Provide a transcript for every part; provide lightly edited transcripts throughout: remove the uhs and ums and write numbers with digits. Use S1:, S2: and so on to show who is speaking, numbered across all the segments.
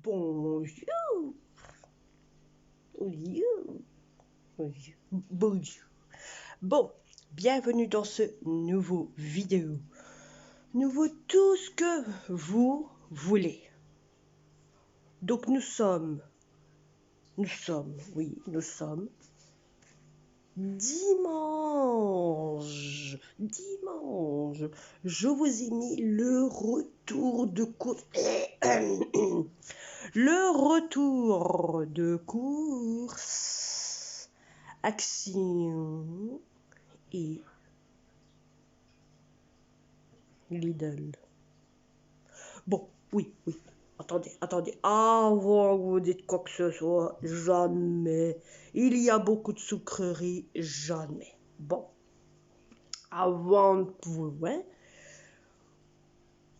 S1: Bonjour. Bonjour. Bonjour. Bonjour. Bon, bienvenue dans ce nouveau vidéo. Nouveau tout ce que vous voulez. Donc nous sommes dimanche. Je vous ai mis le retour de course. Le retour de course, Action et Lidl. Bon, oui. Attendez. Avant que vous dites quoi que ce soit, jamais. Il y a beaucoup de sucreries, jamais. Bon, avant de vous, ouais.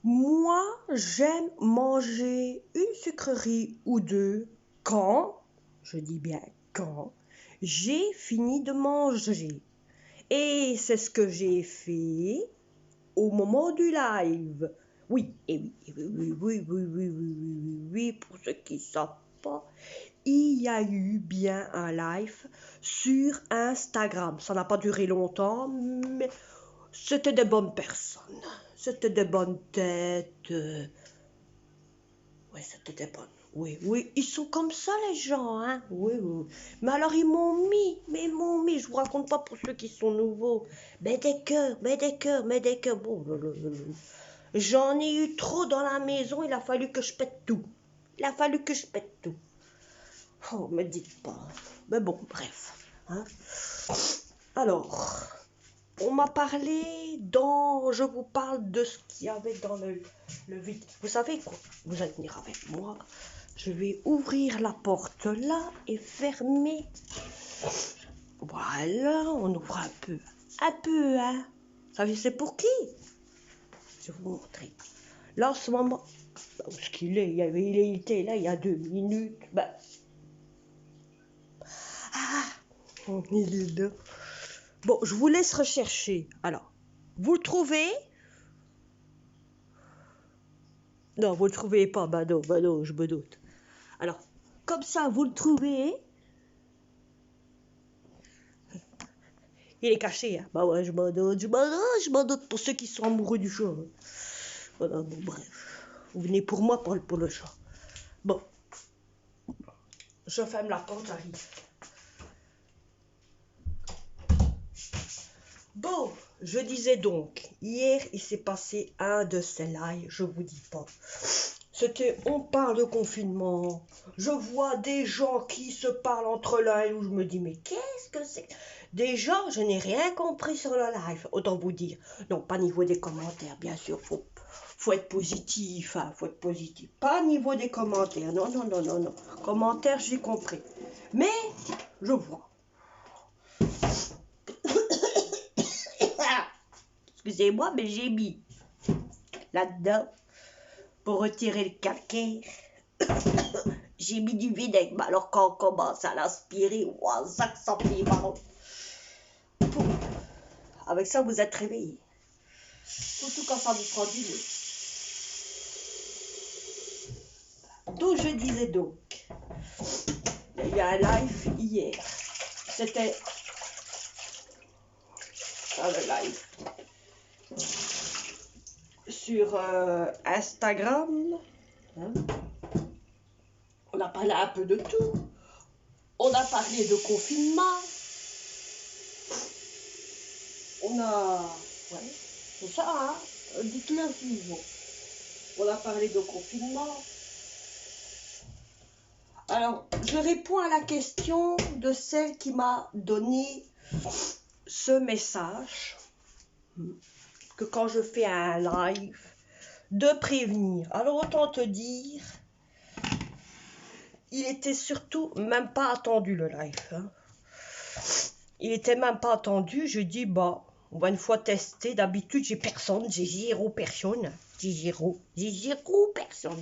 S1: Moi, j'aime manger une sucrerie ou deux quand, je dis bien quand, j'ai fini de manger. Et c'est ce que j'ai fait au moment du live. Oui, pour ceux qui ne savent pas, il y a eu bien un live sur Instagram. Ça n'a pas duré longtemps, mais c'était de bonnes personnes. C'était de bonnes têtes. Ouais, c'était des bonnes. Oui, ils sont comme ça les gens, hein. Oui. Mais alors ils m'ont mis, je vous raconte pas pour ceux qui sont nouveaux. Mais des cœurs. Bon, j'en ai eu trop dans la maison, il a fallu que je pète tout. Oh, me dites pas. Mais bon, bref. Hein. Alors, on m'a parlé je vous parle de ce qu'il y avait dans le vide. Vous savez quoi? Vous allez venir avec moi. Je vais ouvrir la porte là et fermer. Voilà, on ouvre un peu, hein. Vous savez c'est pour qui? Je vais vous montrer. Là, en ce moment, où est-ce qu'il est? Il était là il y a 2 minutes. Il est là. Bon, je vous laisse rechercher. Alors, vous le trouvez? Non, vous le trouvez pas. Bah non, je me doute. Alors, comme ça, vous le trouvez. Il est caché, hein. Bah ouais, je m'en doute pour ceux qui sont amoureux du chat. Voilà, bon, bref. Vous venez pour moi, pour le chat. Bon. Je ferme la porte, j'arrive. Bon, je disais donc, hier, il s'est passé un de ces lives, je vous dis pas. On parle de confinement. Je vois des gens qui se parlent entre live où je me dis, mais qu'est-ce que c'est? Déjà, je n'ai rien compris sur le live, autant vous dire. Non, pas niveau des commentaires, bien sûr, faut être positif, hein, faut être positif. Pas niveau des commentaires, non. Commentaires, j'ai compris. Mais, je vois. Excusez-moi, mais j'ai mis là-dedans, pour retirer le calcaire, j'ai mis du vinaigre. Mais alors quand on commence à l'aspirer, wow, ça fait marrant. Avec ça, vous êtes réveillé. Surtout quand ça vous prend du nez. D'où je disais donc, il y a un live hier. C'était le live sur Instagram. Hein? On a parlé un peu de tout. On a parlé de confinement. Ouais, c'est ça, hein. Dites-le vivant. On a parlé de confinement. Alors, je réponds à la question de celle qui m'a donné ce message, que quand je fais un live, de prévenir. Alors, autant te dire, il était surtout même pas attendu le live. Hein. Il était même pas attendu. Je dis, bah, on va une fois tester. D'habitude, j'ai zéro personne. J'ai zéro personne.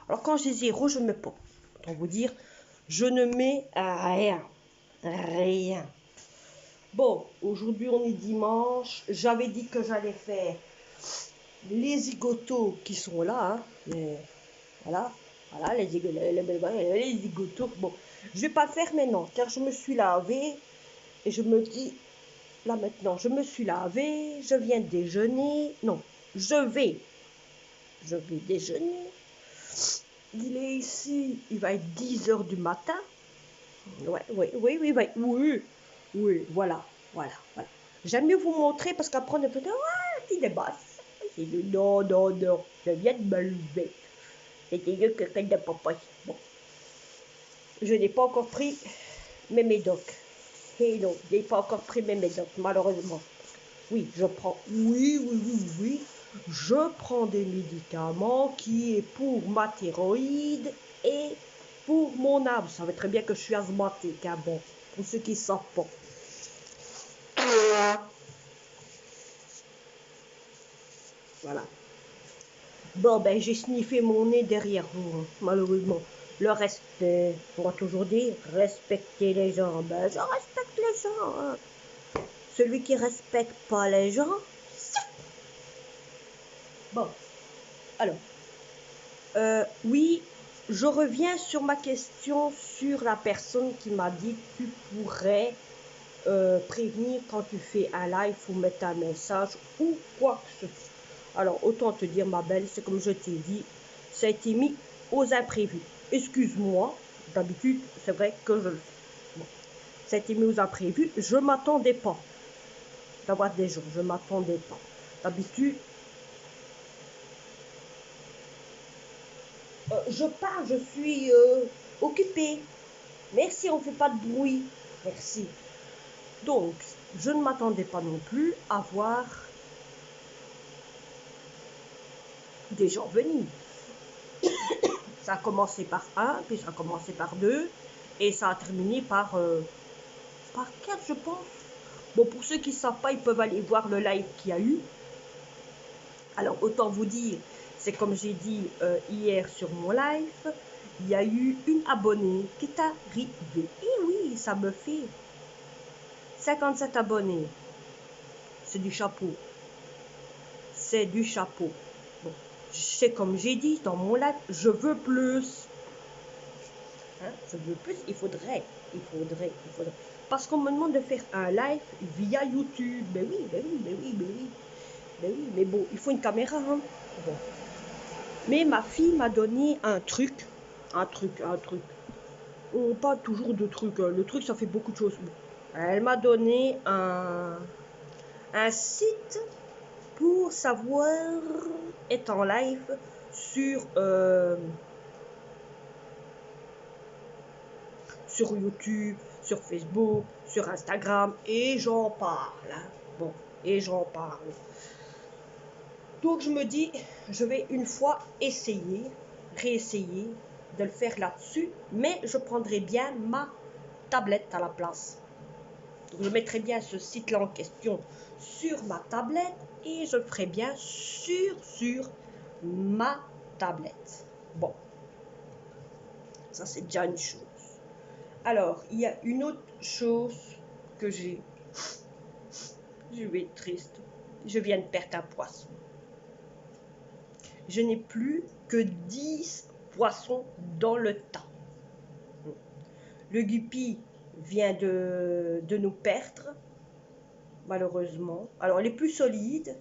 S1: Alors, quand j'ai zéro, je ne mets pas. Autant vous dire, je ne mets rien. Bon, aujourd'hui on est dimanche. J'avais dit que j'allais faire les zigotos qui sont là. Hein. Voilà. Voilà, les zigotos. Bon, je vais pas le faire maintenant, car je me suis lavée et je me dis, là maintenant, je me suis lavée, je viens de déjeuner. Non, je vais déjeuner. Il est ici, il va être 10 heures du matin. Ouais, oui, voilà. J'aime mieux vous montrer parce qu'après on est peut-être, il est basse. C'est le non, je viens de me lever. C'était le caca de papa. Bon, je n'ai pas encore pris mes médocs. Et non, je n'ai pas encore pris mes médocs, malheureusement. Oui, je prends, oui, je prends des médicaments qui est pour ma thyroïde et pour mon âme. Vous savez très bien que je suis asthmatique, hein, bon, pour ceux qui ne savent pas. Voilà. Bon, ben, j'ai sniffé mon nez derrière vous, hein, malheureusement. Le respect, on va toujours dire, respecter les gens. Ben, je respecte les gens, hein. Celui qui respecte pas les gens, bon, alors, oui, je reviens sur ma question sur la personne qui m'a dit que tu pourrais prévenir quand tu fais un live ou mettre un message ou quoi que ce soit. Alors, autant te dire, ma belle, c'est comme je t'ai dit, ça a été mis aux imprévus. Excuse-moi, d'habitude, c'est vrai que je le fais. Bon, ça a été mis aux imprévus. Je ne m'attendais pas d'avoir des gens, je ne m'attendais pas. D'habitude, je pars, je suis occupée. Merci, on ne fait pas de bruit. Merci. Donc, je ne m'attendais pas non plus à voir des gens venir. Ça a commencé par un, puis ça a commencé par deux, et ça a terminé par 4, je pense. Bon, pour ceux qui ne savent pas, ils peuvent aller voir le live qu'il y a eu. Alors, autant vous dire, c'est comme j'ai dit hier sur mon live, il y a eu une abonnée qui est arrivée. Et oui, ça me fait 57 abonnés. C'est du chapeau. C'est du chapeau. Bon, c'est comme j'ai dit dans mon live, je veux plus. Hein, je veux plus, il faudrait. Parce qu'on me demande de faire un live via YouTube. Ben oui. Mais bon, il faut une caméra. Hein. Bon. Mais ma fille m'a donné un truc. On parle toujours de trucs. Le truc, ça fait beaucoup de choses. Elle m'a donné un site pour savoir être en live sur YouTube, sur Facebook, sur Instagram, et j'en parle. Hein. Bon, et j'en parle. Donc je me dis, je vais une fois réessayer de le faire là-dessus, mais je prendrai bien ma tablette à la place. Donc je mettrai bien ce site-là en question sur ma tablette et je le ferai bien sur ma tablette. Bon, ça c'est déjà une chose. Alors, il y a une autre chose que j'ai. Je vais être triste. Je viens de perdre un poisson. Je n'ai plus que 10 poissons dans le tas. Le guppy vient de nous perdre, malheureusement. Alors, les plus solides,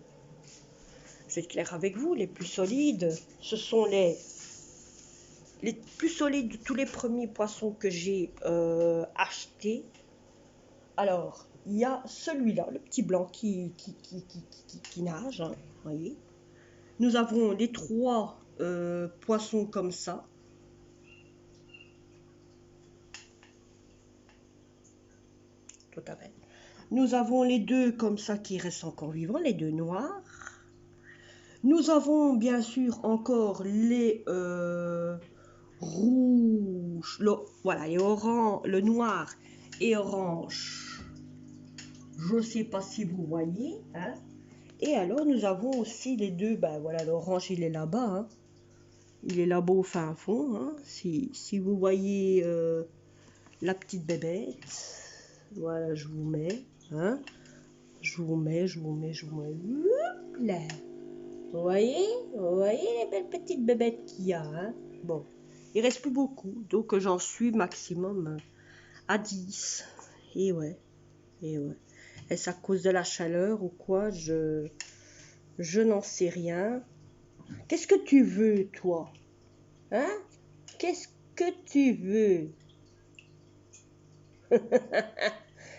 S1: je vais être clair avec vous, les plus solides, ce sont les plus solides de tous les premiers poissons que j'ai achetés. Alors, il y a celui-là, le petit blanc qui nage, hein, voyez. Nous avons les 3 poissons comme ça. Tout à fait. Nous avons les 2 comme ça qui restent encore vivants, les 2 noirs. Nous avons bien sûr encore les rouges, voilà, les orange, le noir et orange. Je ne sais pas si vous voyez, hein. Et alors nous avons aussi les 2, ben voilà, l'orange il est là-bas, hein. Il est là-bas au fin fond, hein. Si vous voyez la petite bébête, voilà, je vous mets, hein. Je vous mets. Là. Vous voyez les belles petites bébêtes qu'il y a, hein. Bon, Il reste plus beaucoup. Donc j'en suis maximum à 10. Et ouais. Et ouais. Est-ce à cause de la chaleur ou quoi? Je n'en sais rien. Qu'est-ce que tu veux, toi? Hein? Qu'est-ce que tu veux?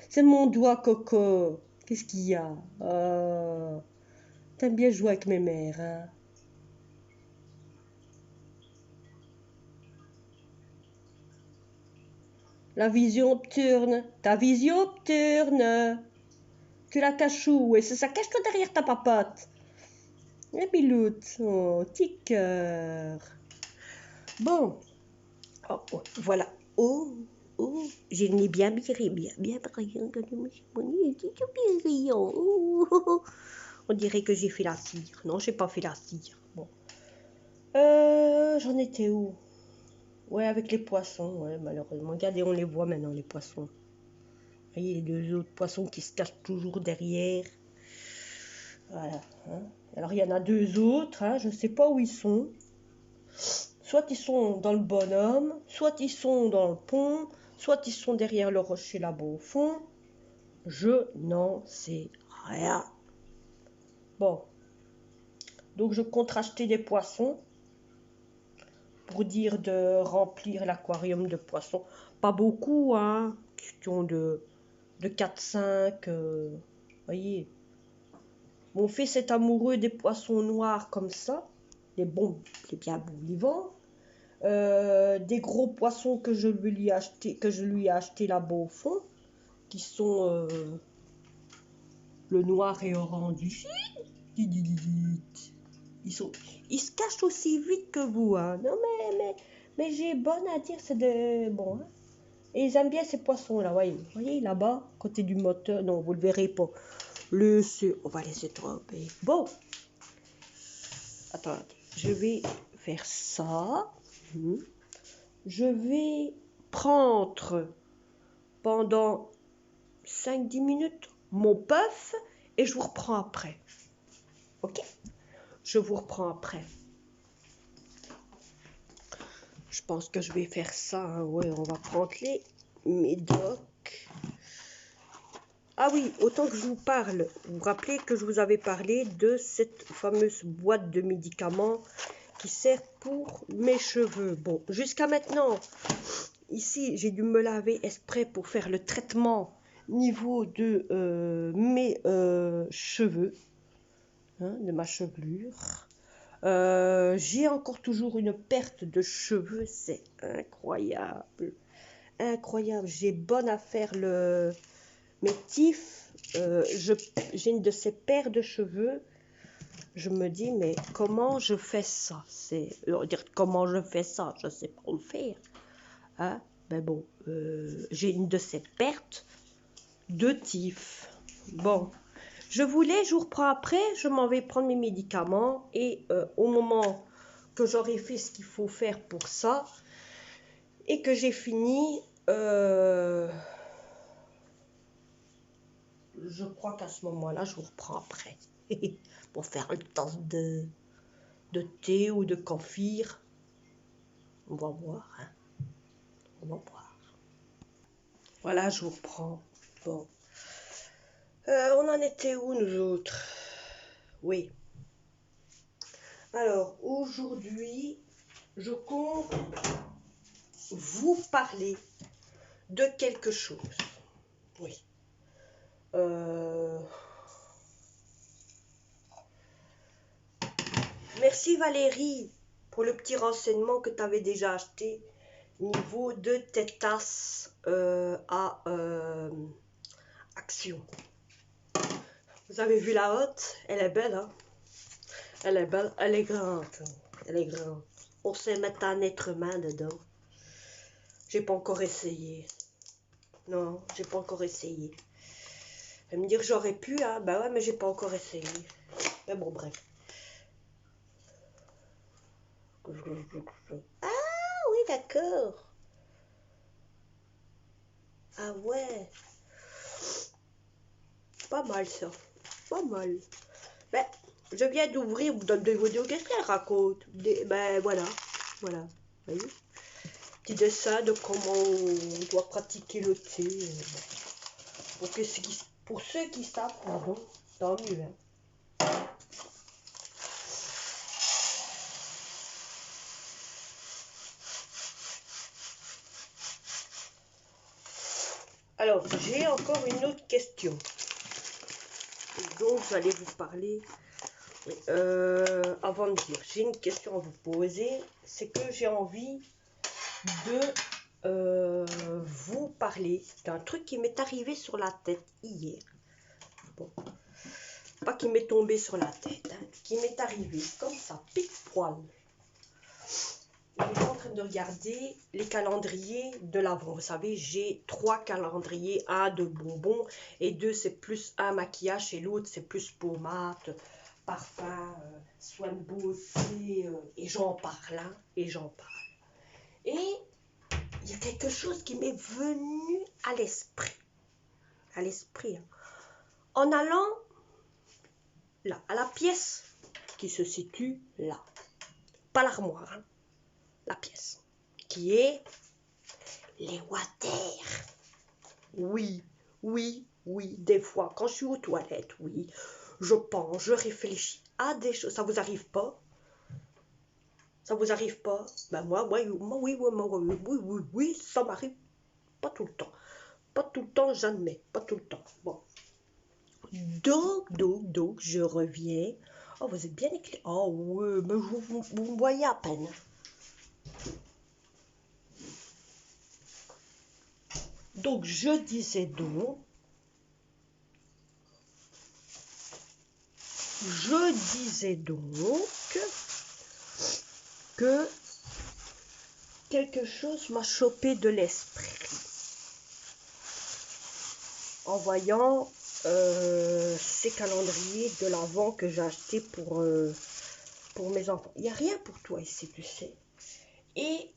S1: C'est mon doigt, Coco. Qu'est-ce qu'il y a? T'aimes bien jouer avec mes mères, hein? La vision nocturne. Ta vision nocturne. Tu la caches où? Et c'est ça, cache-toi derrière ta papote. Et Biloute. Oh, petit cœur. Bon. Oh, oh, voilà. Oh, oh. Je n'ai bien brillant, bien brillant. On dirait que j'ai fait la cire. Non, j'ai pas fait la cire. Bon. J'en étais où? Ouais, avec les poissons, ouais, malheureusement. Regardez, on les voit maintenant, les poissons. Vous voyez, les deux autres poissons qui se cachent toujours derrière. Voilà. Hein. Alors, il y en a deux autres, hein, je ne sais pas où ils sont. Soit ils sont dans le bonhomme, soit ils sont dans le pont, soit ils sont derrière le rocher là-bas au fond. Je n'en sais rien. Bon. Donc, je compte racheter des poissons. Pour dire de remplir l'aquarium de poissons. Pas beaucoup, hein. Question de 4-5. Voyez. Mon fils est amoureux des poissons noirs comme ça. Les bons, les bien bons vivants. Des gros poissons que je lui ai acheté là-bas au fond. Qui sont le noir et orange ici. Ils se cachent aussi vite que vous, hein. Non, mais j'ai bonne à dire, c'est de... Bon, hein. Et ils aiment bien ces poissons-là, voyez, là-bas, côté du moteur. Non, vous le verrez pas. On va laisser tromper. Bon. Attendez, je vais faire ça. Je vais prendre pendant 5-10 minutes mon puff et je vous reprends après. Ok? Je vous reprends après. Je pense que je vais faire ça. Hein. Ouais, on va prendre les médocs. Ah oui, autant que je vous parle, vous vous rappelez que je vous avais parlé de cette fameuse boîte de médicaments qui sert pour mes cheveux. Bon, jusqu'à maintenant, ici, j'ai dû me laver exprès pour faire le traitement niveau de mes cheveux, hein, de ma chevelure. J'ai encore toujours une perte de cheveux, c'est incroyable. Incroyable, j'ai bonne à faire mes tifs. J'ai une de ces paires de cheveux. Je me dis, mais comment je fais ça? Comment je fais ça? Je sais pas le faire. Hein? Ben bon, j'ai une de ces pertes de tifs. Bon. Je vous reprends après, je m'en vais prendre mes médicaments et au moment que j'aurai fait ce qu'il faut faire pour ça et que j'ai fini, je crois qu'à ce moment-là, je vous reprends après pour faire une tasse de thé ou de camphire. On va voir, hein. On va voir. Voilà, je vous reprends. Bon. On en était où, nous autres? Oui. Alors, aujourd'hui, je compte vous parler de quelque chose. Oui. Merci Valérie pour le petit renseignement que tu avais déjà acheté niveau de tes tasses à Action. Vous avez vu la haute? Elle est belle, hein? Elle est belle, elle est grande. Elle est grande. On sait mettre un être humain dedans. J'ai pas encore essayé. Non, j'ai pas encore essayé. Elle me dire que j'aurais pu, hein. Bah ouais, mais j'ai pas encore essayé. Mais bon, bref. Ah oui, d'accord. Ah ouais. Pas mal ça. Pas mal. Ben, je viens d'ouvrir, vous donne des vidéos. Qu'est-ce qu'elle raconte? Ben voilà. Voilà. Vous voyez? petit dessin de comment on doit pratiquer le thé. Pour ceux qui savent, pardon, tant mieux. Hein. Alors, j'ai encore une autre question. Donc, j'allais vous parler. Avant de dire, j'ai une question à vous poser. C'est que j'ai envie de vous parler d'un truc qui m'est arrivé sur la tête hier. Bon, pas qui m'est tombé sur la tête, hein, qui m'est arrivé comme ça, pique poil. J'étais en train de regarder les calendriers de l'Avent. Vous savez, j'ai 3 calendriers, un de bonbons et 2 c'est plus un maquillage et l'autre c'est plus pommade, parfum, soin de beauté et j'en parle, hein, et j'en parle. Et il y a quelque chose qui m'est venu à l'esprit. Hein. En allant là, à la pièce qui se situe là. Pas l'armoire, hein, la pièce. Qui est les water. Oui, des fois, quand je suis aux toilettes, oui, je pense, je réfléchis à des choses. Ça vous arrive pas? Ça vous arrive pas? Ben moi, oui, ça m'arrive pas tout le temps. Pas tout le temps, j'admets, pas tout le temps. Bon. Donc, je reviens. Oh, vous êtes bien éclairé. Oh, oui, mais vous me voyez à peine. Donc, je disais donc que quelque chose m'a chopé de l'esprit en voyant ces calendriers de l'Avent que j'ai acheté pour mes enfants. Il n'y a rien pour toi ici, tu sais. Et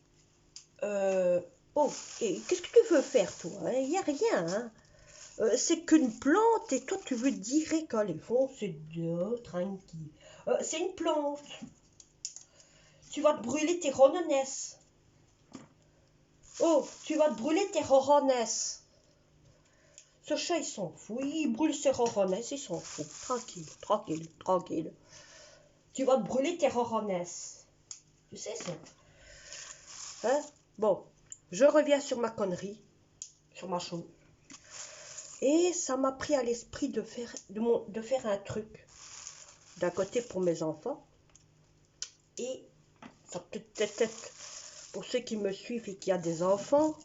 S1: et qu'est-ce que tu veux faire, toi? Il n'y a rien, hein. C'est qu'une plante et toi tu veux dire qu'elle c'est bien tranquille. C'est une plante. Tu vas te brûler tes rononnesses. Oh, tu vas te brûler tes rononnesses. Ce chat il s'en fout, il brûle ses rononnesses, il s'en fout. Tranquille. Tu vas te brûler tes rononnesses. Tu sais ça. Hein? Bon, je reviens sur ma connerie, sur ma chose. Et ça m'a pris à l'esprit de faire un truc d'un côté pour mes enfants. Et ça peut être, pour ceux qui me suivent et qui ont des enfants,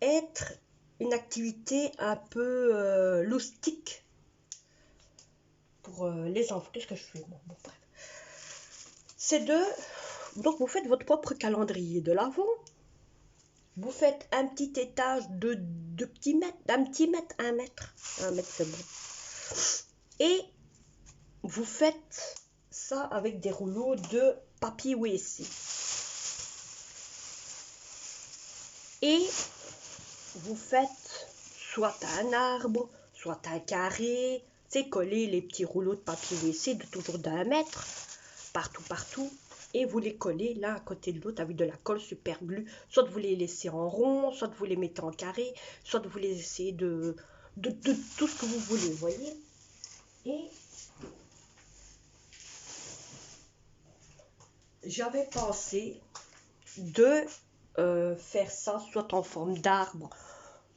S1: être une activité un peu loustique pour les enfants. Qu'est-ce que je fais? Bon, bref. C'est donc vous faites votre propre calendrier de l'Avent. Vous faites un petit étage de petits mètres, d'un petit mètre, 1 mètre. 1 mètre, c'est bon. Et vous faites ça avec des rouleaux de papier WC. Et vous faites soit un arbre, soit un carré. C'est coller les petits rouleaux de papier WC de toujours d'1 mètre, partout. Et vous les collez l'un à côté de l'autre avec de la colle super glue. Soit vous les laissez en rond, soit vous les mettez en carré, soit vous les essayez de tout ce que vous voulez, vous voyez. Et j'avais pensé de faire ça soit en forme d'arbre,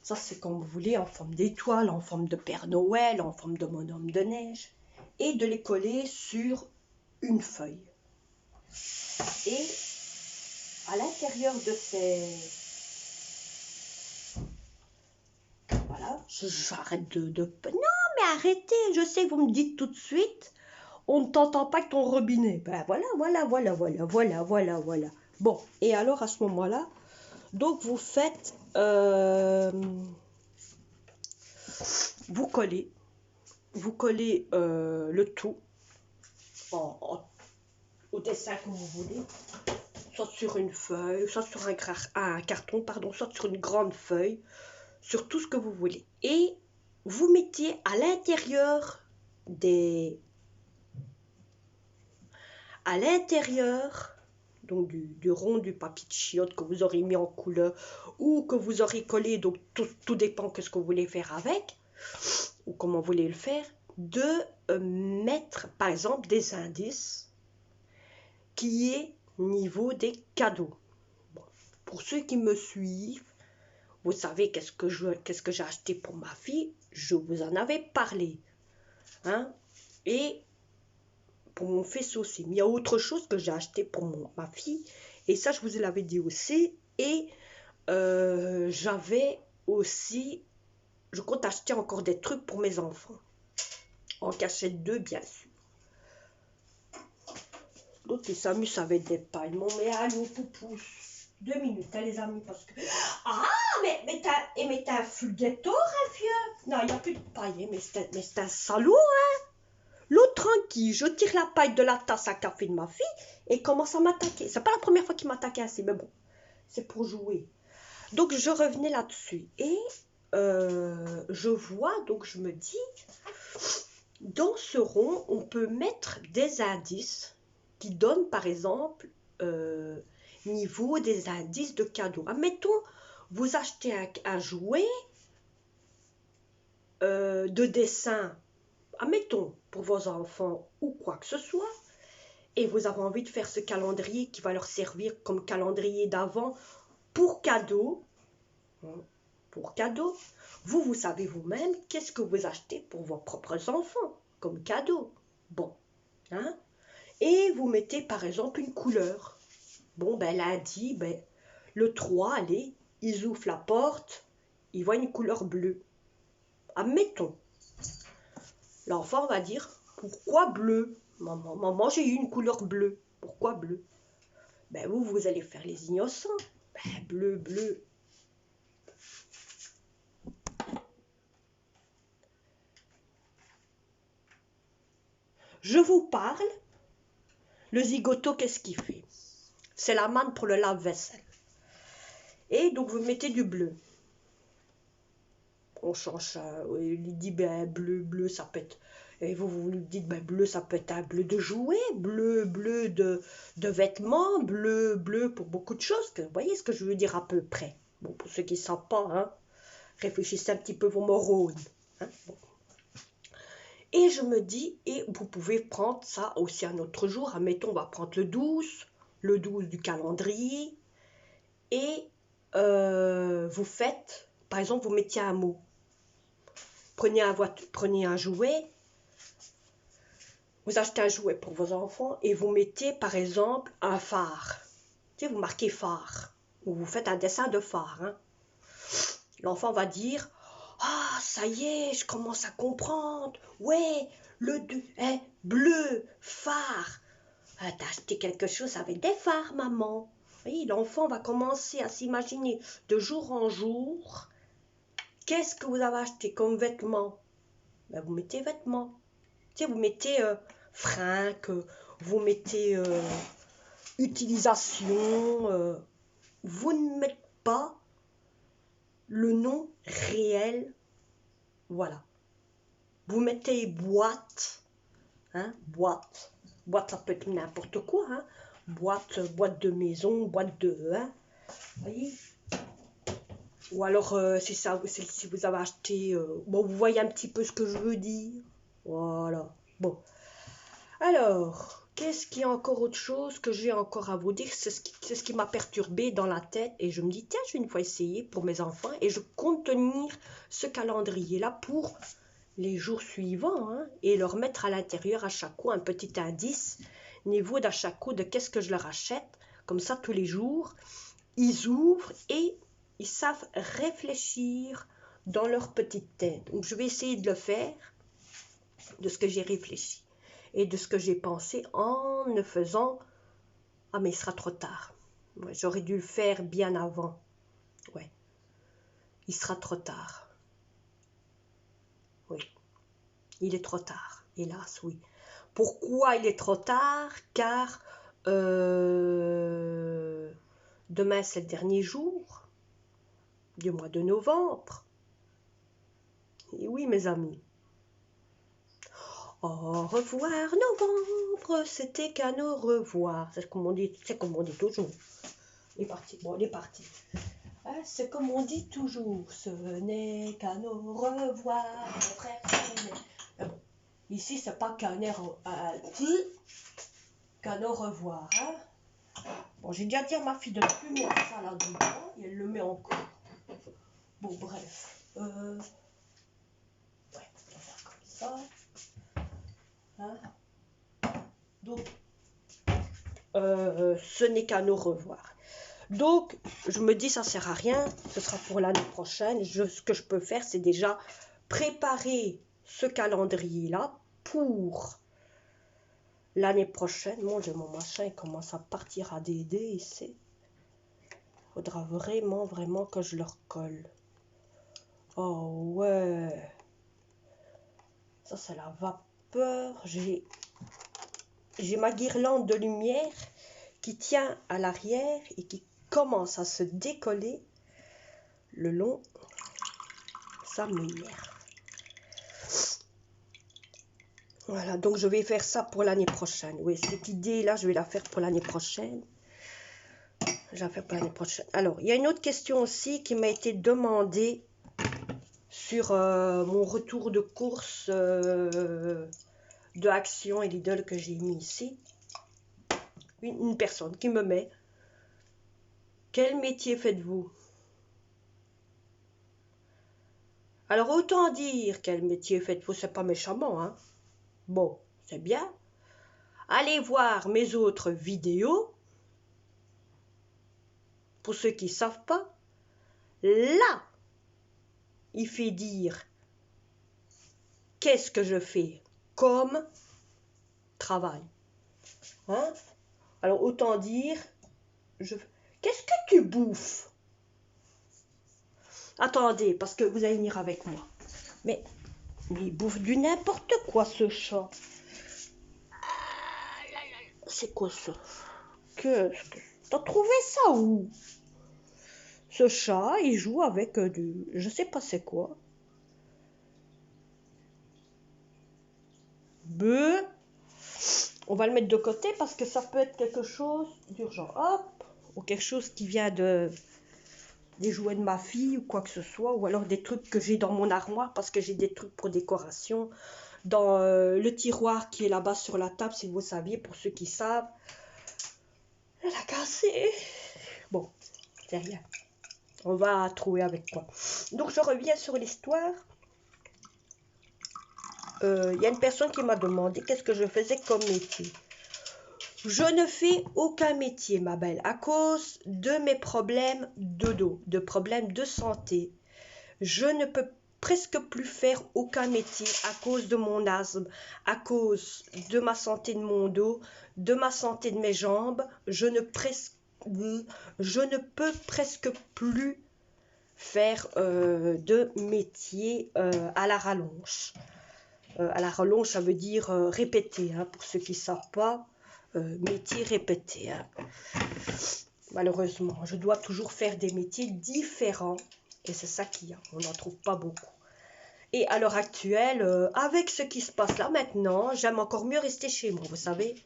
S1: ça c'est comme vous voulez, en forme d'étoile, en forme de Père Noël, en forme de bonhomme de neige, et de les coller sur une feuille. Et à l'intérieur de ces... Voilà, j'arrête de... Non, mais arrêtez, je sais que vous me dites tout de suite, on ne t'entend pas avec ton robinet. Ben voilà. Bon, et alors à ce moment-là, donc vous faites... vous collez le tout au dessin que vous voulez, soit sur une feuille, soit sur un carton, pardon, soit sur une grande feuille, sur tout ce que vous voulez. Et vous mettez à l'intérieur donc du rond, du papier de chiotte que vous aurez mis en couleur ou que vous aurez collé, donc tout dépend de ce que vous voulez faire avec ou comment vous voulez le faire, de mettre par exemple des indices qui est au niveau des cadeaux. Bon, pour ceux qui me suivent, vous savez qu'est-ce que j'ai acheté pour ma fille, je vous en avais parlé, hein, et pour mon fils aussi. Mais il y a autre chose que j'ai acheté pour ma fille, et ça je vous l'avais dit aussi, et j'avais aussi, je compte acheter encore des trucs pour mes enfants, en cachette 2 bien sûr. L'autre il s'amuse avec des pailles, mais allô poupous, 2 minutes hein, les amis, parce que... Ah, mais t'as un fulguetto, hein, vieux? Non, il n'y a plus de paille, mais c'est un salaud, hein? L'autre tranquille, je tire la paille de la tasse à café de ma fille et commence à m'attaquer. C'est pas la première fois qu'il m'attaquait ainsi, mais bon, c'est pour jouer. Donc je revenais là-dessus et je vois, donc je me dis, dans ce rond, on peut mettre des indices qui donnent par exemple niveau des indices de cadeaux. Admettons, vous achetez un jouet de dessin, admettons, pour vos enfants ou quoi que ce soit, et vous avez envie de faire ce calendrier qui va leur servir comme calendrier d'avant pour cadeau, vous savez vous-même qu'est-ce que vous achetez pour vos propres enfants comme cadeau. Bon, hein? Et vous mettez par exemple une couleur. Bon, ben lundi, ben, le 3, allez, ils ouvrent la porte, ils voient une couleur bleue. Admettons. L'enfant va dire, pourquoi bleu? Maman, j'ai eu une couleur bleue. Pourquoi bleu? Ben vous allez faire les innocents. Ben bleu, bleu. Je vous parle. Le zigoto, qu'est-ce qu'il fait? C'est la manne pour le lave-vaisselle. Et donc vous mettez du bleu. On change ça. Il dit ben bleu, ça peut être. Et vous lui dites ben bleu, ça peut être un bleu de jouet, bleu de vêtements, bleu pour beaucoup de choses. Vous voyez ce que je veux dire à peu près. Bon, pour ceux qui ne savent pas, hein, réfléchissez un petit peu vos neurones. Hein, bon. Et je me dis, et vous pouvez prendre ça aussi un autre jour. Admettons, on va prendre le 12 du calendrier. Et vous faites, par exemple, vous mettiez un mot. Prenez un jouet. Vous achetez un jouet pour vos enfants et vous mettez, par exemple, un phare. Tu sais, vous marquez phare. Ou vous faites un dessin de phare. Hein. L'enfant va dire... Ah, ça y est, je commence à comprendre. Ouais, bleu, phare. Ah, t'as acheté quelque chose avec des phares, maman. Oui, l'enfant va commencer à s'imaginer de jour en jour. Qu'est-ce que vous avez acheté comme vêtements? Ben, vous mettez vêtements. Tu sais, vous mettez fringues, vous mettez utilisation. Vous ne mettez pas le nom réel. Voilà. Vous mettez boîte, hein, boîte, ça peut être n'importe quoi, hein, boîte de maison, boîte de, hein, voyez. Ou alors, c'est ça, si vous avez acheté, bon, vous voyez un petit peu ce que je veux dire, voilà, bon. Alors, qu'est-ce qu'il y a encore autre chose que j'ai encore à vous dire? C'est ce qui m'a perturbé dans la tête et je me dis, tiens, je vais une fois essayer pour mes enfants et je compte tenir ce calendrier-là pour les jours suivants hein, et leur mettre à l'intérieur à chaque coup un petit indice niveau d'à chaque coup de qu'est-ce que je leur achète. Comme ça, tous les jours, ils ouvrent et ils savent réfléchir dans leur petite tête. Donc, je vais essayer de le faire de ce que j'ai réfléchi et de ce que j'ai pensé en ne faisant... Ah, mais il sera trop tard. Ouais, j'aurais dû le faire bien avant. Ouais, il sera trop tard. Oui. Il est trop tard, hélas, oui. Pourquoi il est trop tard? Car demain, c'est le dernier jour du mois de novembre. Et oui, mes amis. Au revoir novembre, c'était qu'un au revoir. C'est comme on dit toujours. Il est parti, bon, il est parti. Hein, c'est comme on dit toujours, ce n'est qu'un au revoir, mon frère. Ah bon, ici, c'est pas qu'un qu'un au revoir. Hein. Bon, j'ai déjà dit à ma fille de ne plus mettre ça là-dedans, et elle le met encore. Bon, bref. Ouais, on va faire comme ça. Hein. Donc, ce n'est qu'un au revoir. Donc, je me dis, ça sert à rien, ce sera pour l'année prochaine. Ce que je peux faire, c'est déjà préparer ce calendrier-là pour l'année prochaine. Mon Dieu, mon machin il commence à partir à Dédé ici. Il faudra vraiment que je le recolle. Oh ouais. Ça, c'est la vapeur. J'ai ma guirlande de lumière qui tient à l'arrière et qui commence à se décoller le long. Ça m'énerve. Voilà, donc je vais faire ça pour l'année prochaine. Oui, cette idée-là, je vais la faire pour l'année prochaine. Je vais la faire pour l'année prochaine. Alors, il y a une autre question aussi qui m'a été demandée sur mon retour de course de Action et Lidl que j'ai mis ici. Une personne qui me met: quel métier faites-vous? Alors, autant dire quel métier faites-vous, c'est pas méchamment, hein. Bon, c'est bien. Allez voir mes autres vidéos. Pour ceux qui ne savent pas, là, il fait dire qu'est-ce que je fais comme travail. Hein? Alors, autant dire, qu'est-ce que tu bouffes? Attendez, parce que vous allez venir avec moi. Mais il bouffe du n'importe quoi, ce chat. C'est quoi ça? T'as trouvé ça où? Ce chat, il joue avec du... Je sais pas c'est quoi. Beuh. On va le mettre de côté parce que ça peut être quelque chose d'urgent. Hop. Ou quelque chose qui vient des jouets de ma fille ou quoi que ce soit. Ou alors des trucs que j'ai dans mon armoire parce que j'ai des trucs pour décoration. Dans le tiroir qui est là-bas sur la table, si vous saviez, pour ceux qui savent. Elle a cassé. Bon, c'est rien. On va trouver avec quoi. Donc je reviens sur l'histoire. Il y a une personne qui m'a demandé qu'est-ce que je faisais comme métier. Je ne fais aucun métier, ma belle, à cause de mes problèmes de dos, de problèmes de santé. Je ne peux presque plus faire aucun métier à cause de mon asthme, à cause de ma santé de mon dos, de ma santé de mes jambes. Je ne peux presque plus faire de métier à la rallonge. À la rallonge, ça veut dire répéter, hein, pour ceux qui ne savent pas, métier répété. Hein. Malheureusement, je dois toujours faire des métiers différents, et c'est ça qu'il y a, on n'en trouve pas beaucoup. Et à l'heure actuelle, avec ce qui se passe là maintenant, j'aime encore mieux rester chez moi, vous savez.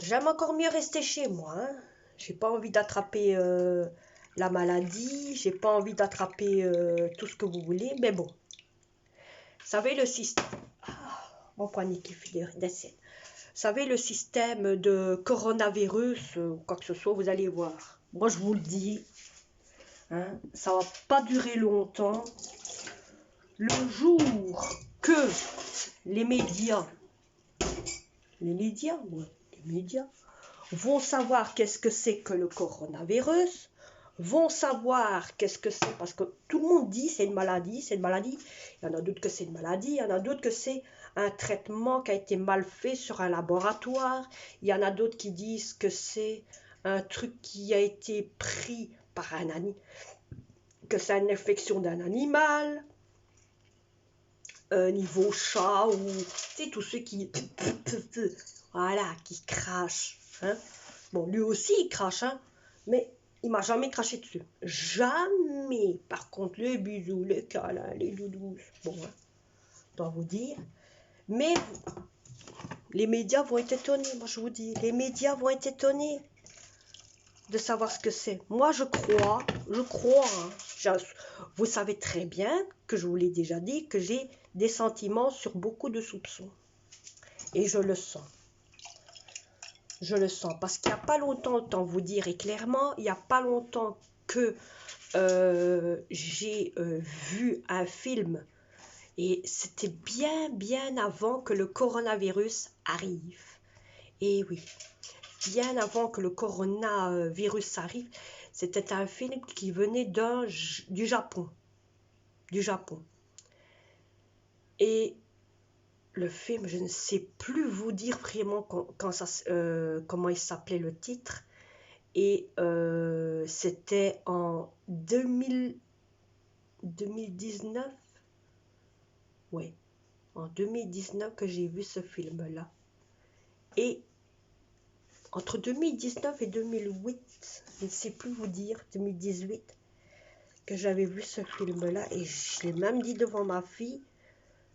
S1: J'aime encore mieux rester chez moi. Hein. J'ai pas envie d'attraper la maladie, j'ai pas envie d'attraper tout ce que vous voulez, mais bon. Vous savez, le système... mon poignet qui fait des scènes. Vous savez, le système de coronavirus, ou quoi que ce soit, vous allez voir. Moi, je vous le dis, hein, ça va pas durer longtemps. Le jour que les médias vont savoir qu'est-ce que c'est que le coronavirus, vont savoir qu'est-ce que c'est, parce que tout le monde dit c'est une maladie, c'est une maladie. Il y en a d'autres que c'est une maladie, il y en a d'autres que c'est un traitement qui a été mal fait sur un laboratoire, il y en a d'autres qui disent que c'est un truc qui a été pris par un animal, que c'est une infection d'un animal, niveau chat, ou tu sais, tous ceux qui voilà, qui crachent, hein. Bon, lui aussi il crache, hein, mais il m'a jamais craché dessus. Jamais. Par contre, les bisous, les câlins, les doudous, bon, hein, je dois vous dire. Mais les médias vont être étonnés, moi je vous dis. Les médias vont être étonnés de savoir ce que c'est. Moi je crois, hein, vous savez très bien que je vous l'ai déjà dit, que j'ai des sentiments sur beaucoup de soupçons. Et je le sens. Je le sens. Parce qu'il n'y a pas longtemps, autant vous dire, et clairement, il n'y a pas longtemps que j'ai vu un film. Et c'était bien avant que le coronavirus arrive. Et oui, bien avant que le coronavirus arrive, c'était un film qui venait du Japon. Du Japon. Et le film, je ne sais plus vous dire vraiment comment il s'appelait le titre. Et c'était en 2019. Ouais, en 2019 que j'ai vu ce film-là. Et entre 2019 et 2008, je ne sais plus vous dire, 2018, que j'avais vu ce film-là. Et je l'ai même dit devant ma fille,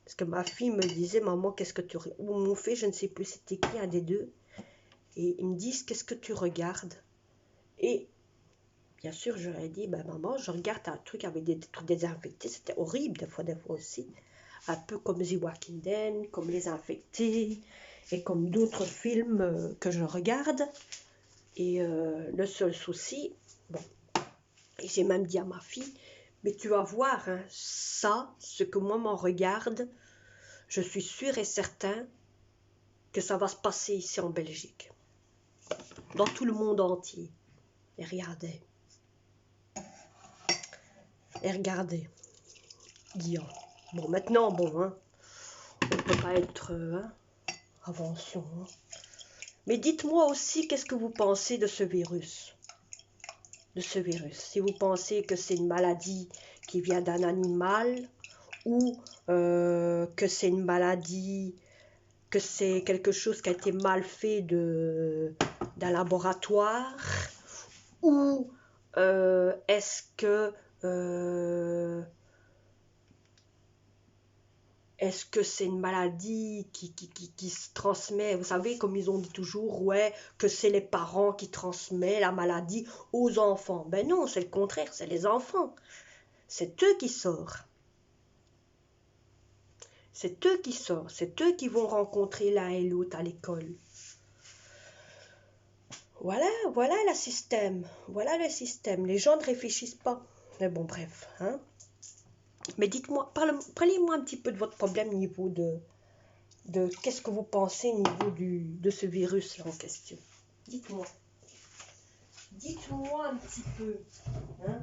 S1: parce que ma fille me disait, maman, qu'est-ce que tu regardes? Ou mon fils, je ne sais plus, c'était qui, un des deux. Et ils me disent, qu'est-ce que tu regardes? Et bien sûr, je leur ai dit, ben, maman, je regarde un truc avec des trucs désinfectés. C'était horrible, des fois aussi. Un peu comme The Walking Dead, comme Les Infectés, et comme d'autres films que je regarde. Et le seul souci, bon, et j'ai même dit à ma fille, mais tu vas voir, hein, ça, ce que moi m'en regarde, je suis sûre et certain que ça va se passer ici en Belgique. Dans tout le monde entier. Et regardez. Et regardez. Guillaume. Bon, maintenant, bon, hein, on ne peut pas être invention. Hein. Mais dites-moi aussi, qu'est-ce que vous pensez de ce virus? Si vous pensez que c'est une maladie qui vient d'un animal, ou que c'est une maladie, que c'est quelque chose qui a été mal fait d'un laboratoire, ou est-ce que c'est une maladie qui se transmet? Vous savez, comme ils ont dit toujours, ouais, que c'est les parents qui transmettent la maladie aux enfants. Ben non, c'est le contraire, c'est les enfants. C'est eux qui sortent. C'est eux qui sortent. C'est eux qui vont rencontrer l'un et l'autre à l'école. Voilà le système. Voilà le système. Les gens ne réfléchissent pas. Mais bon, bref, hein. Mais dites-moi, parlez-moi un petit peu de votre problème au niveau de qu'est-ce que vous pensez au niveau de ce virus-là en question. Dites-moi. Dites-moi un petit peu. Hein.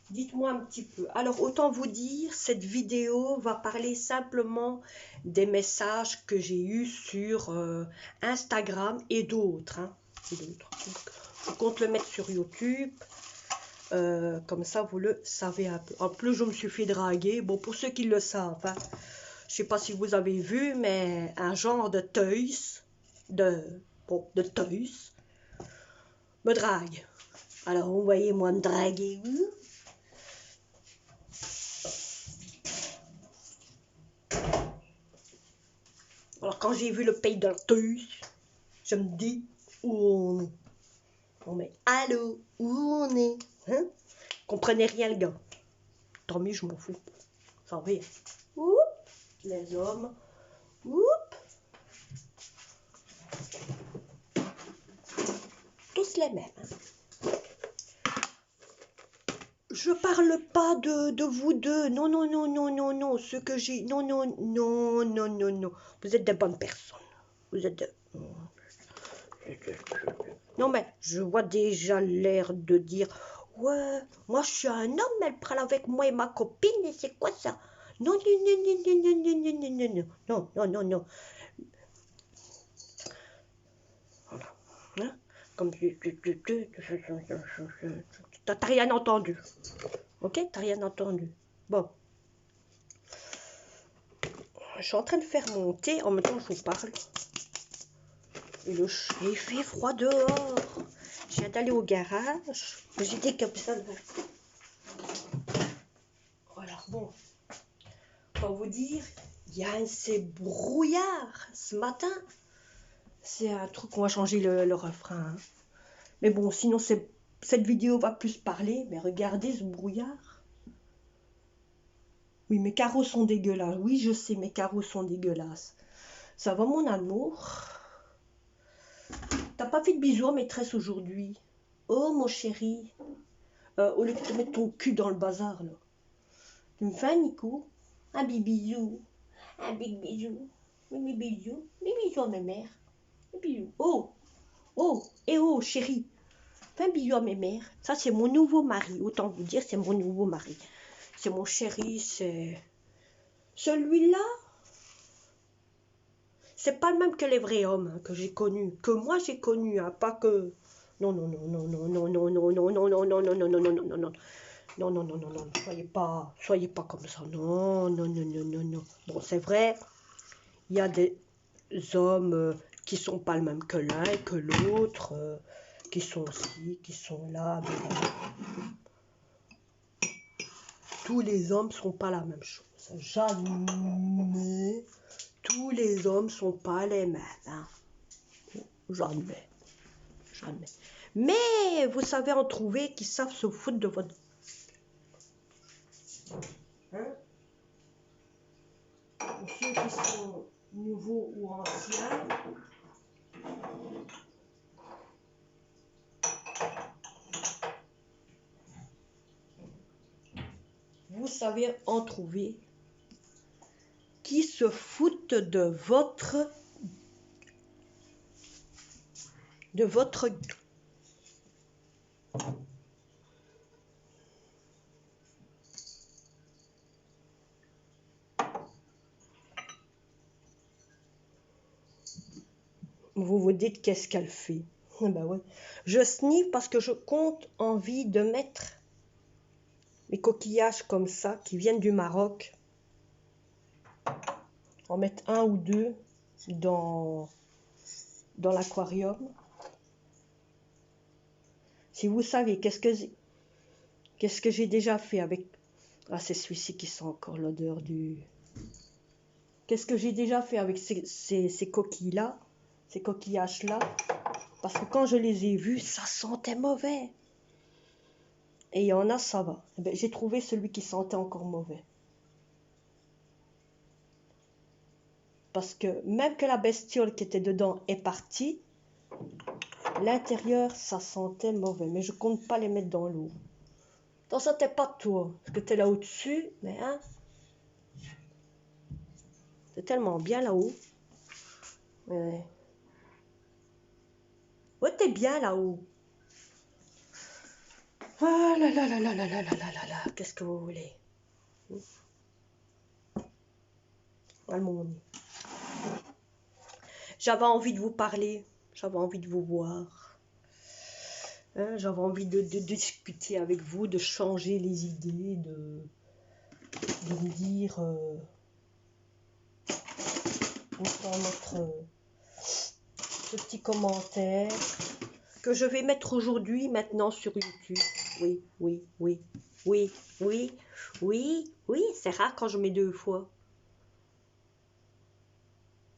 S1: Dites-moi un petit peu. Alors, autant vous dire, cette vidéo va parler simplement des messages que j'ai eus sur Instagram et d'autres. Hein, je compte le mettre sur YouTube. Comme ça, vous le savez un peu. En plus, je me suis fait draguer. Bon, pour ceux qui le savent, hein, je ne sais pas si vous avez vu, mais un genre de teus, me drague. Alors, vous voyez, moi, me draguer, oui. Alors, quand j'ai vu le pays de la teus, je me dis, où on est? On met, allô, où on est? Hein? Comprenez rien, le gars. Tant mieux, je m'en fous. Ça va. Oup, les hommes. Oup. Tous les mêmes. Hein. Je parle pas de vous deux. Non, non, non, non, non, non. Ce que j'ai... Non, non, non, non, non, non. Vous êtes de bonnes personnes. Vous êtes de... Non, mais je vois déjà l'air de dire... Ouais, moi je suis un homme, elle parle avec moi et ma copine, et c'est quoi ça? Non, non, non, non, non, non, non, non, non, non, non, non, non, non. Voilà. Hein? Comme t'as rien entendu. Ok? T'as rien entendu. Bon. Je suis en train de faire mon thé, en même temps je vous parle. Il fait froid dehors. Je viens d'aller au garage. J'étais comme ça. Voilà, bon. Pour vous dire, il y a un ces brouillard ce matin. C'est un truc qu'on va changer le refrain. Hein. Mais bon, sinon, cette vidéo va plus parler. Mais regardez ce brouillard. Oui, mes carreaux sont dégueulasses. Oui, je sais, mes carreaux sont dégueulasses. Ça va, mon amour? T'as pas fait de bisous à maîtresse aujourd'hui? Oh, mon chéri. Au lieu de te mettre ton cul dans le bazar, là. Tu me fais un Nico? Un big bisou. Un big bisou. Des bisous. Des bisous à ma mère. Des bisous. Oh, oh, et oh, chéri. Fais un bisou à mes mères. Ça, c'est mon nouveau mari. Autant vous dire, c'est mon nouveau mari. C'est mon chéri, c'est... Celui-là, c'est pas le même que les vrais hommes hein, que j'ai connus. Que moi, j'ai connus, hein, pas que... Non, non, non, non, non, non, non, non, non, non, non, non, non, non, non, non, non, non, non. Non, non, non, non, non, soyez pas comme ça. Non, non, non, non, non, non. Bon, c'est vrai, il y a des hommes qui sont pas le même que l'un et que l'autre, qui sont ci, qui sont là. Tous les hommes sont pas la même chose. Jamais. Tous les hommes sont pas les mêmes. Hein. Jamais. Jamais. Mais vous savez en trouver qui savent se foutre de votre... Hein? Pour ceux qui sont nouveaux ou anciens, vous savez en trouver qui se foutent de votre vous vous dites qu'est-ce qu'elle fait. Ben ouais. Je sniffe parce que je compte envie de mettre mes coquillages comme ça qui viennent du Maroc. En mettre un ou deux dans l'aquarium. Si vous savez qu'est-ce que j'ai déjà fait avec... Ah, c'est celui-ci qui sent encore l'odeur du... Qu'est-ce que j'ai déjà fait avec ces coquilles-là, ces coquillages-là? Parce que quand je les ai vus, ça sentait mauvais. Et il y en a, ça va. Eh ben, j'ai trouvé celui qui sentait encore mauvais. Parce que même que la bestiole qui était dedans est partie, l'intérieur, ça sentait mauvais. Mais je compte pas les mettre dans l'eau. T'en sentais pas toi, parce que t'es là au-dessus, mais hein, c'est tellement bien là-haut. Ouais, ouais t'es bien là-haut. Ah là là là là là là là là là là, qu'est-ce que vous voulez? J'avais envie de vous parler, j'avais envie de vous voir. Hein, j'avais envie de discuter avec vous, de changer les idées, de me dire... autant mettre ce petit commentaire que je vais mettre aujourd'hui, maintenant sur YouTube. Oui, oui, oui, oui, oui, oui, oui, c'est rare quand je mets deux fois.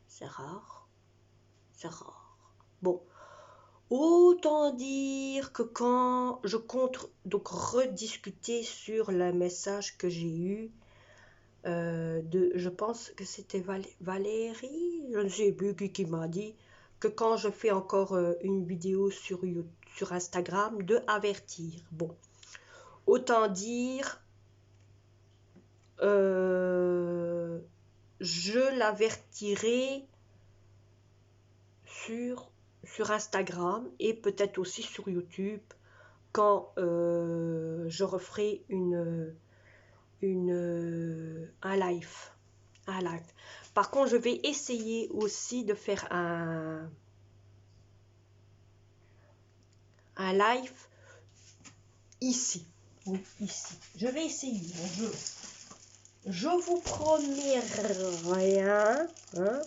S1: C'est rare. C'est rare. Bon. Autant dire que quand je compte donc rediscuter sur le message que j'ai eu je pense que c'était Valérie, je ne sais plus qui m'a dit que quand je fais encore une vidéo sur Instagram, de avertir. Bon, autant dire, je l'avertirai sur Instagram et peut-être aussi sur YouTube quand je referai un live. Par contre, je vais essayer aussi de faire un live ici. Oui, ici. Je vais essayer. Je vous promets rien. Hein.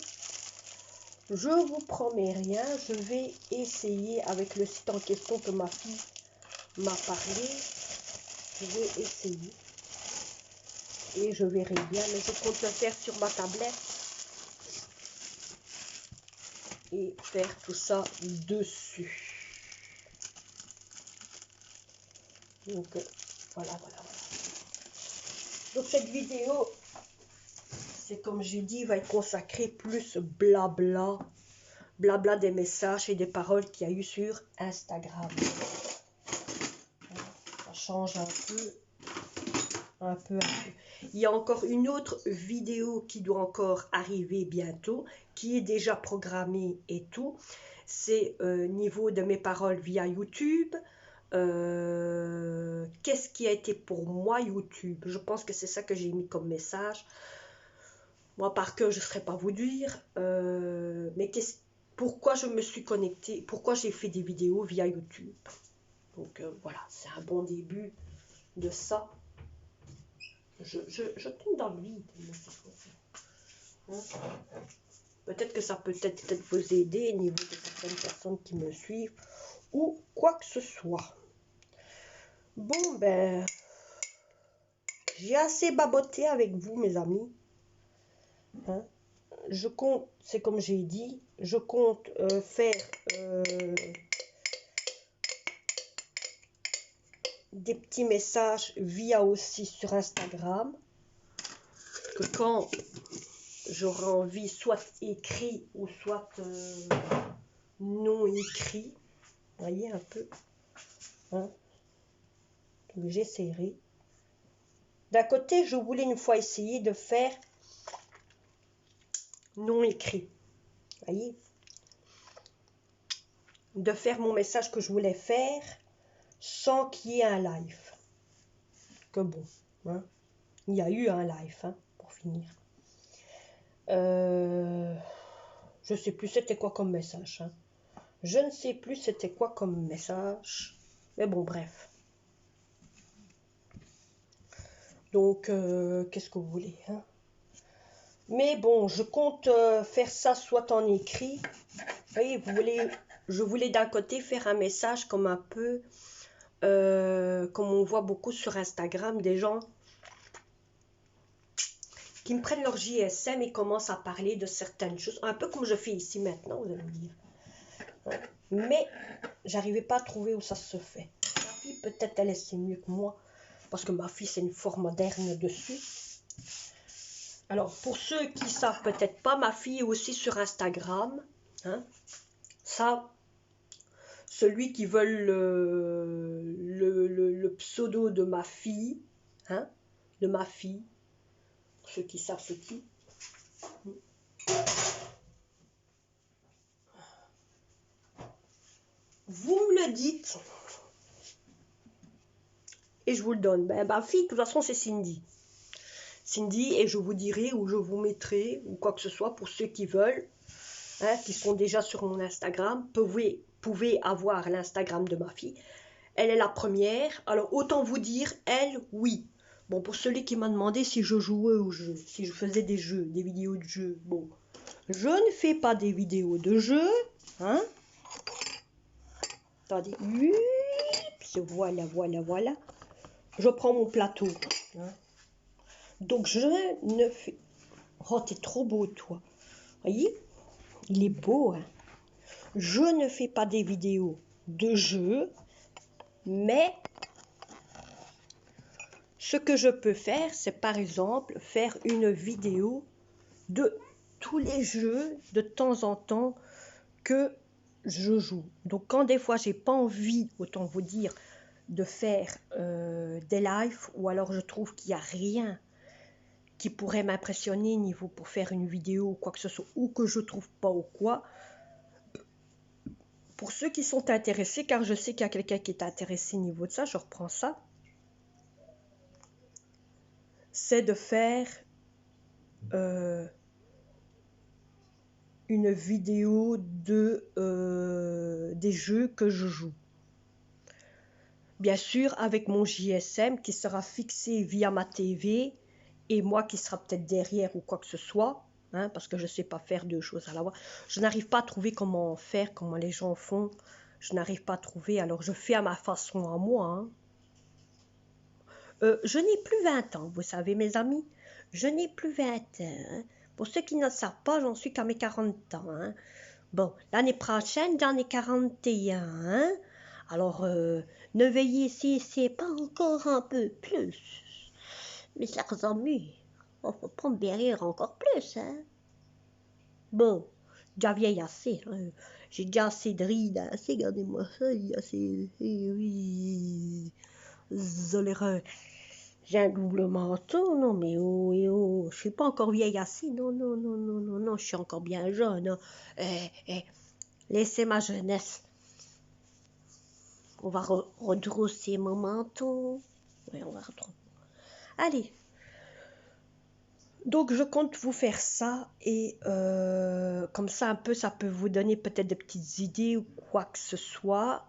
S1: Je vous promets rien, je vais essayer avec le site en question que ma fille m'a parlé. Je vais essayer. Et je verrai bien, mais je compte le faire sur ma tablette. Et faire tout ça dessus. Donc, voilà. Donc, cette vidéo, c'est comme j'ai dit, va être consacrée plus blabla des messages et des paroles qu'il y a eu sur Instagram. Ça change un peu. Il y a encore une autre vidéo qui doit encore arriver bientôt, qui est déjà programmée et tout. C'est niveau de mes paroles via YouTube. Qu'est-ce qui a été pour moi YouTube? Je pense que c'est ça que j'ai mis comme message. Moi, par cœur, je ne saurais pas vous dire. Mais pourquoi je me suis connectée? Pourquoi j'ai fait des vidéos via YouTube? Donc voilà, c'est un bon début de ça. Je tombe dans le vide. Peut-être que ça peut peut-être vous aider au niveau de certaines personnes qui me suivent ou quoi que ce soit. Bon, ben, j'ai assez baboté avec vous, mes amis. Hein? Je compte, c'est comme j'ai dit, je compte faire des petits messages via aussi sur Instagram. Que quand j'aurai envie, soit écrit ou soit non écrit. Vous voyez un peu. Hein? Donc j'essaierai. D'un côté, je voulais une fois essayer de faire non écrit. Vous voyez? De faire mon message que je voulais faire sans qu'il y ait un live. Que bon. Hein? Il y a eu un live, hein, pour finir. Je ne sais plus c'était quoi comme message. Hein. Je ne sais plus c'était quoi comme message. Mais bon, bref. Donc, qu'est-ce que vous voulez, hein? Mais bon, je compte faire ça soit en écrit. Vous voyez, je voulais d'un côté faire un message comme un peu, comme on voit beaucoup sur Instagram, des gens qui me prennent leur JSM et commencent à parler de certaines choses, un peu comme je fais ici maintenant, vous allez me dire. Hein? Mais j'arrivais pas à trouver où ça se fait. Ma fille, peut-être elle sait mieux que moi, parce que ma fille, c'est une forme moderne dessus. Alors, pour ceux qui savent peut-être pas, ma fille est aussi sur Instagram. Hein? Ça, celui qui veut le pseudo de ma fille, hein? De ma fille, pour ceux qui savent ce qui. Vous me le dites. Et je vous le donne. Ben, ma fille, de toute façon, c'est Cindy. Cindy, et je vous dirai où je vous mettrai, ou quoi que ce soit, pour ceux qui veulent, hein, qui sont déjà sur mon Instagram, pouvez avoir l'Instagram de ma fille. Elle est la première, alors autant vous dire, elle, oui. Bon, pour celui qui m'a demandé si je jouais au jeu, si je faisais des jeux, des vidéos de jeux, bon, je ne fais pas des vidéos de jeux, hein. Attendez, voilà. Je prends mon plateau, hein. Donc, je ne fais... Oh, t'es trop beau, toi. Voyez? Il est beau, hein. Je ne fais pas des vidéos de jeux, mais ce que je peux faire, c'est par exemple faire une vidéo de tous les jeux de temps en temps que je joue. Donc, quand des fois, j'ai pas envie, autant vous dire, de faire des lives, ou alors je trouve qu'il n'y a rien qui pourrait m'impressionner niveau pour faire une vidéo ou quoi que ce soit, ou que je trouve pas ou quoi. Pour ceux qui sont intéressés, car je sais qu'il y a quelqu'un qui est intéressé au niveau de ça, je reprends ça. C'est de faire une vidéo des jeux que je joue. Bien sûr, avec mon JSM qui sera fixé via ma TV et moi qui sera peut-être derrière ou quoi que ce soit. hein, parce que je ne sais pas faire deux choses à la fois. Je n'arrive pas à trouver comment faire, comment les gens font. Je n'arrive pas à trouver, alors je fais à ma façon, à moi. Hein. Je n'ai plus 20 ans, vous savez, mes amis. Je n'ai plus 20 ans. Hein. Pour ceux qui ne le savent pas, j'en suis qu'à mes 40 ans. Hein. Bon, l'année prochaine, j'en ai 41. Hein. Alors, ne veillez si c'est pas encore un peu plus. Mes chers amis, on faut pas me rire encore plus. Hein. Bon, déjà vieille assez. Hein. J'ai déjà assez de rides. Assez, regardez-moi ça. Il y a assez. Eh oui. Zoléreux. J'ai un double manteau, non mais oh, je suis pas encore vieille assez, non, non, non, non, non, non, je suis encore bien jeune. Hein. Laissez ma jeunesse. On va redrousser mon manteau. Oui, on va retrouver. Allez. Donc je compte vous faire ça et comme ça un peu, ça peut vous donner peut-être des petites idées ou quoi que ce soit.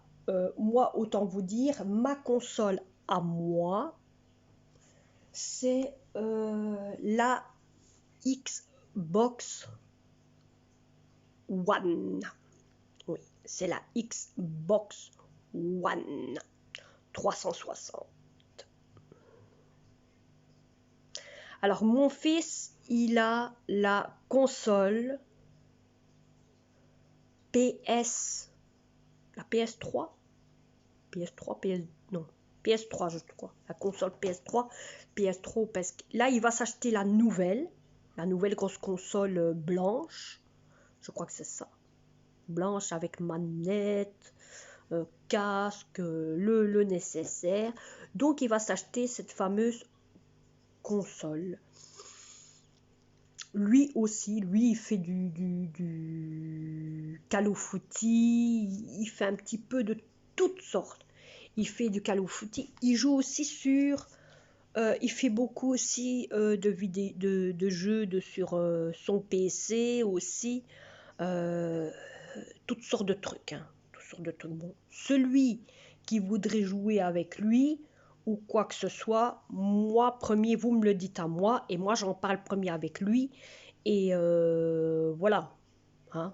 S1: Moi, autant vous dire, ma console à moi, c'est la Xbox One. Oui, c'est la Xbox One 360. Alors, mon fils, il a la console PS, la PS3, non, PS3, je crois, la console PS3, parce que là, il va s'acheter la nouvelle grosse console blanche, je crois que c'est ça, blanche avec manette, casque, le nécessaire. Donc il va s'acheter cette fameuse console. Lui aussi, il fait du Call of Duty, il fait un petit peu de toutes sortes. Il fait du Call of Duty, il joue aussi sur... il fait beaucoup aussi de jeux sur son PC aussi. Toutes sortes de trucs, hein, toutes sortes de trucs. Bon, celui qui voudrait jouer avec lui ou quoi que ce soit, moi premier, vous me le dites à moi et moi j'en parle premier avec lui et voilà, hein,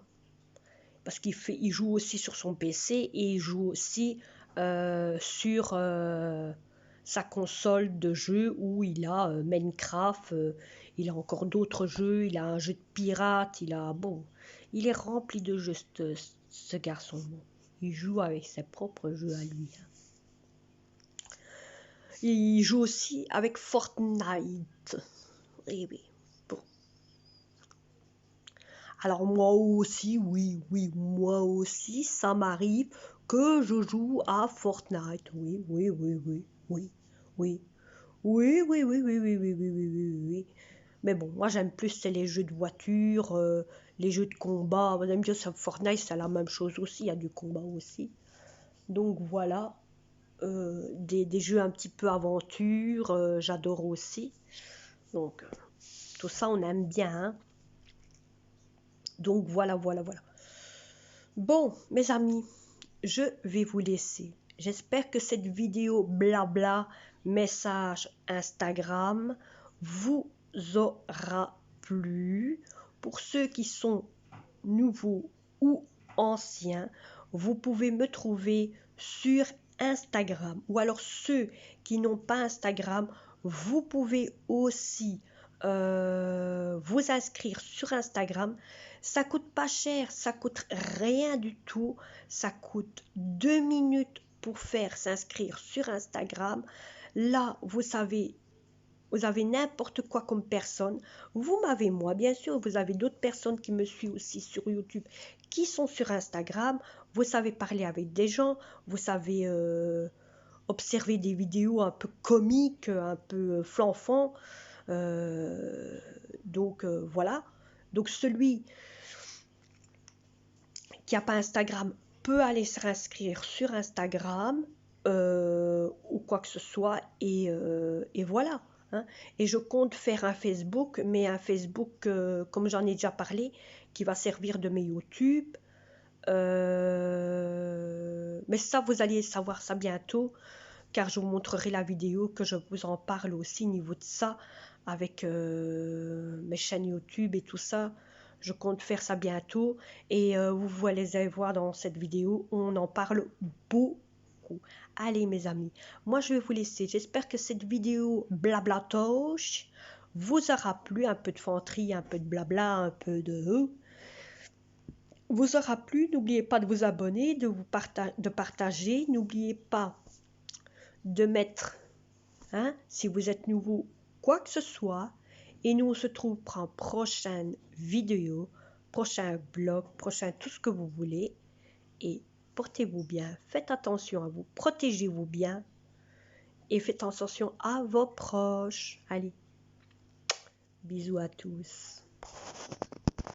S1: parce il joue aussi sur son PC et il joue aussi sur sa console de jeu où il a Minecraft, il a encore d'autres jeux, il a un jeu de pirate, il est rempli de jeux, ce garçon. Il joue avec ses propres jeux à lui. Hein. Il joue aussi avec Fortnite. Eh oui, bon. Alors moi aussi, oui, moi aussi, ça m'arrive que je joue à Fortnite. Oui, oui, oui, oui, oui, oui. Oui, oui, oui, oui, oui, oui, oui, oui, oui, oui. Mais bon, moi j'aime plus c'est les jeux de voiture, les jeux de combat. J'aime bien ça, Fortnite, c'est la même chose aussi, il y a du combat aussi. Donc voilà, des jeux un petit peu aventure, j'adore aussi. Donc tout ça on aime bien. Hein. Donc voilà, voilà, voilà. Bon, mes amis, je vais vous laisser. J'espère que cette vidéo blabla, message Instagram, vous aura plu. Pour ceux qui sont nouveaux ou anciens, vous pouvez me trouver sur Instagram. Ou alors ceux qui n'ont pas Instagram, vous pouvez aussi vous inscrire sur Instagram. Ça coûte pas cher, ça coûte rien du tout. Ça coûte 2 minutes pour s'inscrire sur Instagram. Là, vous avez n'importe quoi comme personne. Vous m'avez moi, bien sûr. Vous avez d'autres personnes qui me suivent aussi sur YouTube, qui sont sur Instagram. Vous savez parler avec des gens. Vous savez observer des vidéos un peu comiques, un peu flanfant. Donc voilà. Donc celui qui n'a pas Instagram peut aller s'inscrire sur Instagram ou quoi que ce soit et voilà. Hein. Et je compte faire un Facebook, mais un Facebook, comme j'en ai déjà parlé, qui va servir de mes YouTube. Mais ça, vous allez savoir ça bientôt, car je vous montrerai la vidéo, que je vous en parle aussi au niveau de ça. avec mes chaînes YouTube et tout ça. Je compte faire ça bientôt et vous allez voir dans cette vidéo, on en parle beaucoup. Allez mes amis, moi je vais vous laisser. J'espère que cette vidéo blablatoche vous aura plu, un peu de fanterie, un peu de blabla, un peu de... vous aura plu. N'oubliez pas de vous abonner, de partager. N'oubliez pas de mettre, hein, si vous êtes nouveau, quoi que ce soit. Et nous on se trouve pour une prochaine vidéo, prochain blog, prochain tout ce que vous voulez. Et portez-vous bien, faites attention à vous, protégez-vous bien et faites attention à vos proches. Allez, bisous à tous.